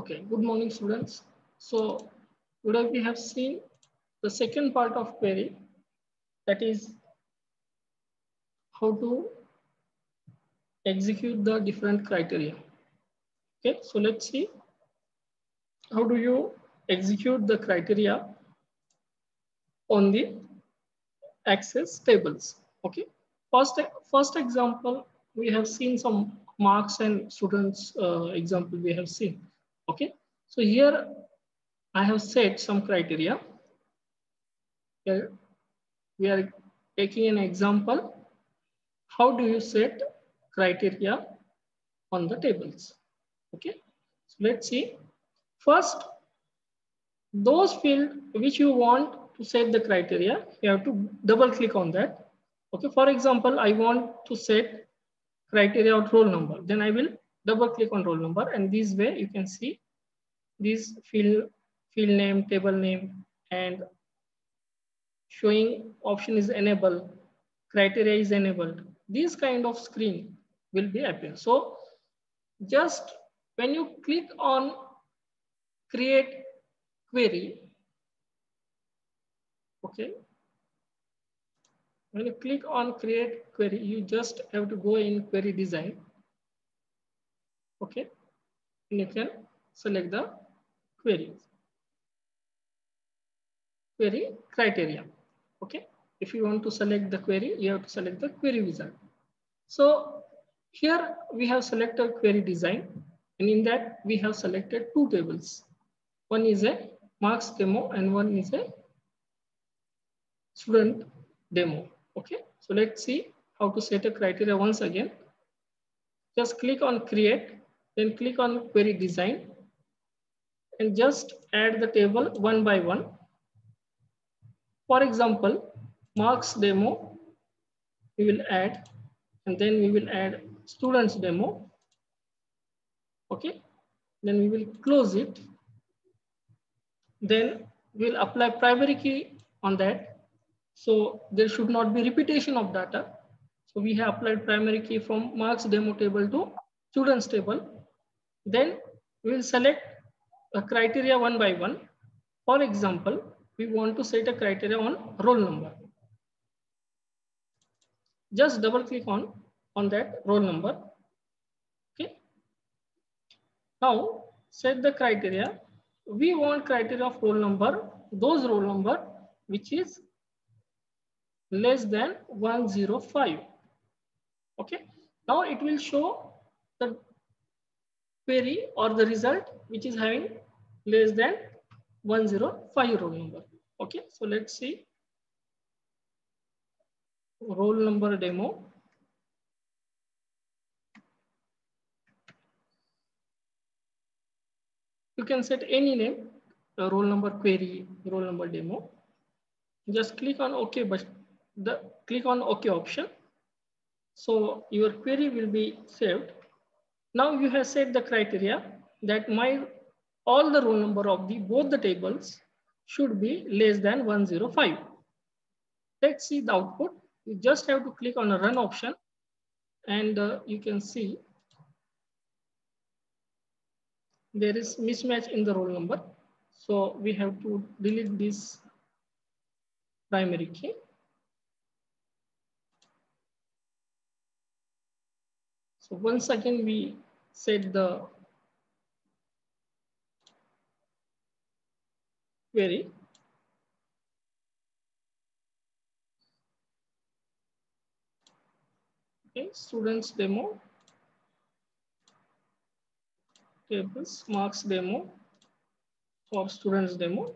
Okay, good morning students. So today we have seen the second part of query, that is how to execute the different criteria. Okay, so let's see how do you execute the criteria on the access tables. Okay, first example, we have seen some marks and students example we have seen. Okay, so here I have set some criteria. Here we are taking an example. How do you set criteria on the tables? Okay, so let's see. First, those fields which you want to set the criteria, you have to double click on that. Okay, for example, I want to set criteria of roll number. Then I will double click on roll number, and this way you can see this field name, table name, and showing option is enabled, criteria is enabled. This kind of screen will be appear. So just when you click on create query, okay, when you click on create query, you just have to go in query design, okay, and you can select the query criteria. Okay, if you want to select the query, you have to select the query wizard. So here we have selected query design, and in that we have selected two tables. One is a marks demo and one is a student demo. Okay, so let's see how to set a criteria once again. Just click on create, then click on query design, and just add the table one by one. For example, marks demo, we will add, and then we will add students demo. Okay, then we will close it. Then we'll apply primary key on that. So there should not be repetition of data. So we have applied primary key from marks demo table to students table. Then we will select a criteria one by one. For example, we want to set a criteria on roll number. Just double click on that roll number. Okay. Now set the criteria. We want criteria of roll number, those roll number which is less than 105. Okay, now it will show the query or the result which is having less than 105 roll number. Okay, so let's see roll number demo. You can set any name, roll number query, roll number demo. Just click on OK, but click on OK option. So your query will be saved. Now you have set the criteria that all the roll number of both the tables should be less than 105. Let's see the output. You just have to click on a run option, and you can see there is mismatch in the roll number. So we have to delete this primary key. So once again, we set the query. Okay, students demo, tables, marks demo, or students demo,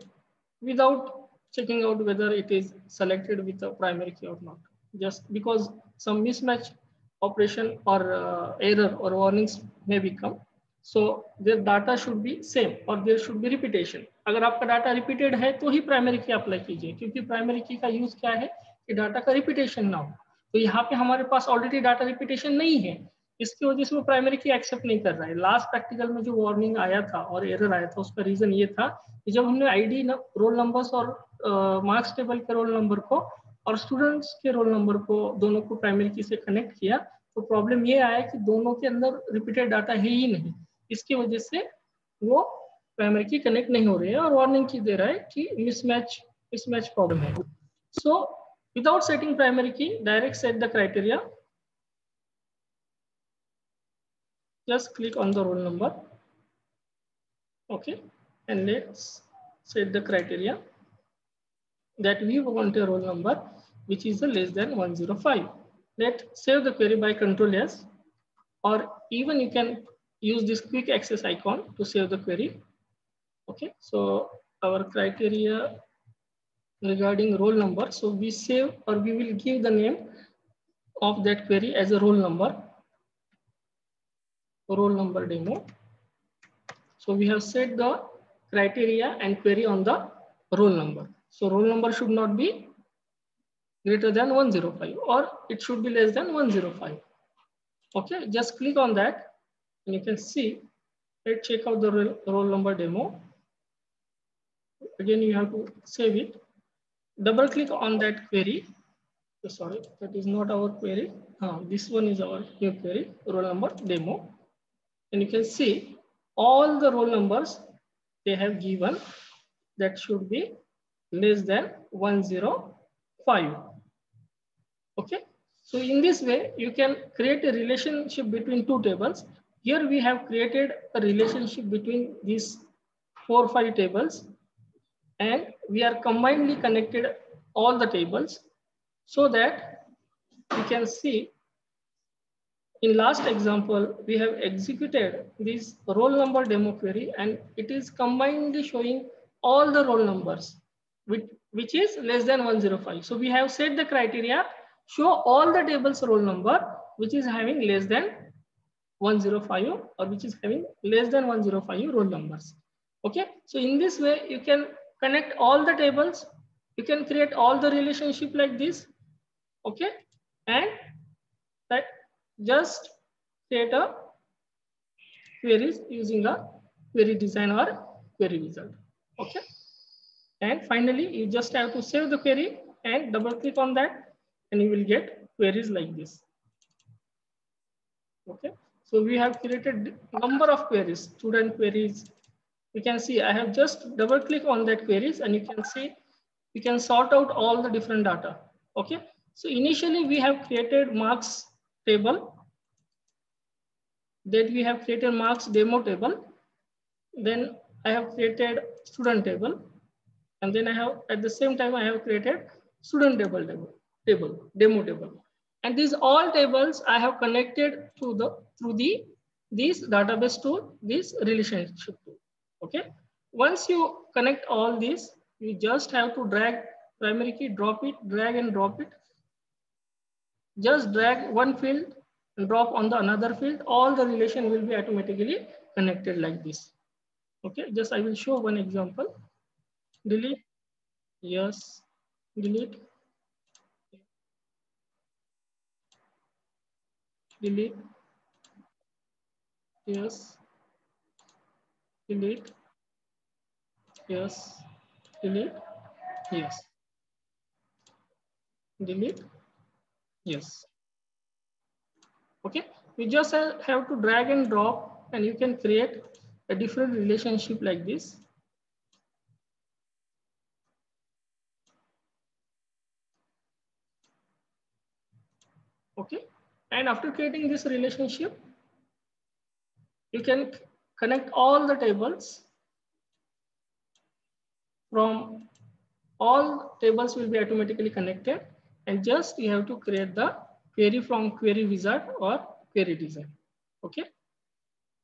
without checking out whether it is selected with a primary key or not. Just because some mismatch operation or error or warnings may become, so their data should be same or there should be repetition. अगर आपका data repeated है तो ही primary की apply कीजिए, क्योंकि primary की का use क्या है कि डाटा का रिपीटेशन ना हो. तो यहाँ पे हमारे पास ऑलरेडी डाटा रिपीटेशन नहीं है, इसकी वजह से वो प्राइमरी की एक्सेप्ट नहीं कर रहा है. लास्ट प्रैक्टिकल में जो वार्निंग आया था और एरर आया था उसका रीजन ये था कि जब हमने आईडी रोल नंबर्स और मार्क्स टेबल के रोल नंबर को और स्टूडेंट्स के रोल नंबर को दोनों को प्राइमरी की से कनेक्ट किया तो प्रॉब्लम ये आया कि दोनों के अंदर रिपीटेड डाटा है ही नहीं. इसकी वजह से वो प्राइमरी की कनेक्ट नहीं हो रही है और वार्निंग की दे रहा है कि मिसमैच प्रॉब्लम है. सो विदाउट सेटिंग प्राइमरी की, direct set the criteria. Just click on the roll number. Okay, and let's set the criteria that we want a roll number which is less than 105. Let's save the query by Control S, or even you can use this quick access icon to save the query. Okay, so our criteria regarding roll number. So we save, or we will give the name of that query as a roll number demo. So we have set the criteria and query on the roll number. So roll number should not be greater than 105, or it should be less than 105. Okay, just click on that and you can see. Let's check out the roll number demo. Again, you have to save it. Double click on that query. Sorry, that is not our query. This one is our new query, roll number demo. And you can see all the roll numbers they have given that should be less than 105. Okay, so in this way you can create a relationship between two tables. Here we have created a relationship between these 4 or 5 tables, and we are combinedly connected all the tables, so that you can see in last example we have executed this roll number demo query, and it is combinedly showing all the roll numbers which is less than 105. So we have set the criteria, show all the tables roll number which is having less than 105, or which is having less than 105 roll numbers. Okay, so in this way you can connect all the tables, you can create all the relationship like this. Okay, and that just create a queries using a query design or query wizard. Okay, and finally you just have to save the query and double click on that, and you will get queries like this. Okay, so we have created number of queries, student queries. You can see I have just double click on that queries, and you can see you can sort out all the different data. Okay, so initially we have created marks table, then we have created marks demo table, then I have created student table, and then I have at the same time I have created student table demo table, and these all tables I have connected through this database tool, this relationship tool. Okay, once you connect all these, you just have to drag primary key, drop it, drag and drop it. Just drag one field and drop on the another field. All the relation will be automatically connected like this. Okay, just I will show one example. Delete, yes, delete, delete, yes, delete, yes, delete, yes, delete, yes. Okay, you just have to drag and drop, and you can create a different relationship like this. Okay, and after creating this relationship, you can connect all the tables. From all tables will be automatically connected, and just you have to create the query from query wizard or query design. Okay,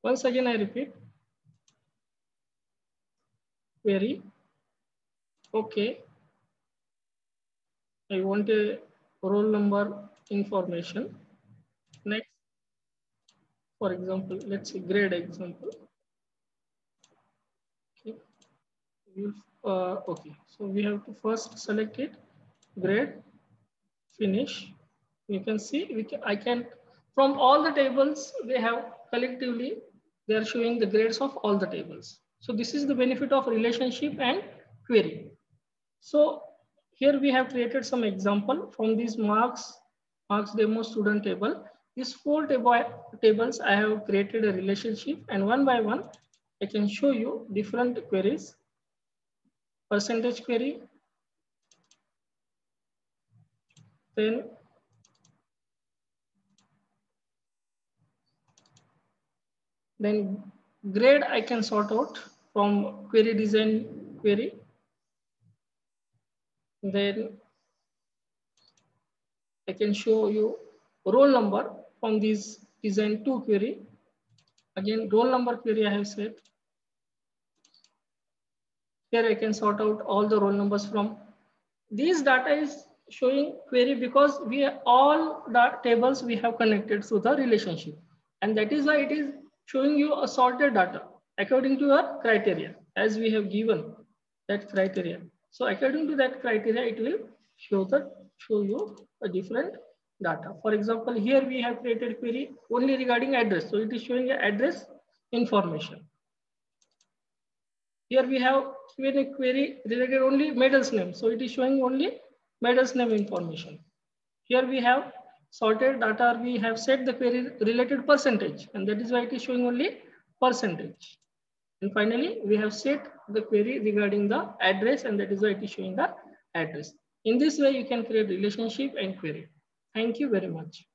once again I repeat, query. Okay, I want a roll number information. Next, for example, let's say grade example. Okay, okay, so we have to first select it, grade, finish. You can see I can, from all the tables they have collectively, they are showing the grades of all the tables. So this is the benefit of relationship and query. So here we have created some example from these marks demo student table. These 4 tables I have created a relationship, and one by one I can show you different queries. Percentage query, then grade I can sort out from query design query. Then I can show you roll number from this design 2 query. Again, roll number query I have set. Here I can sort out all the roll numbers from. These data is showing query because we all the tables we have connected to the relationship. And that is why it is showing you a sorted data according to your criteria as we have given that criteria. So according to that criteria, it will show you a different data. For example, here we have created query only regarding address. So it is showing an address information. Here we have given a query related only medal's name. So it is showing only medal's name information. Here we have sorted data, we have set the query related percentage, and that is why it is showing only percentage. And finally, we have set the query regarding the address, and that is why it is showing the address. In this way, you can create relationship and query. Thank you very much.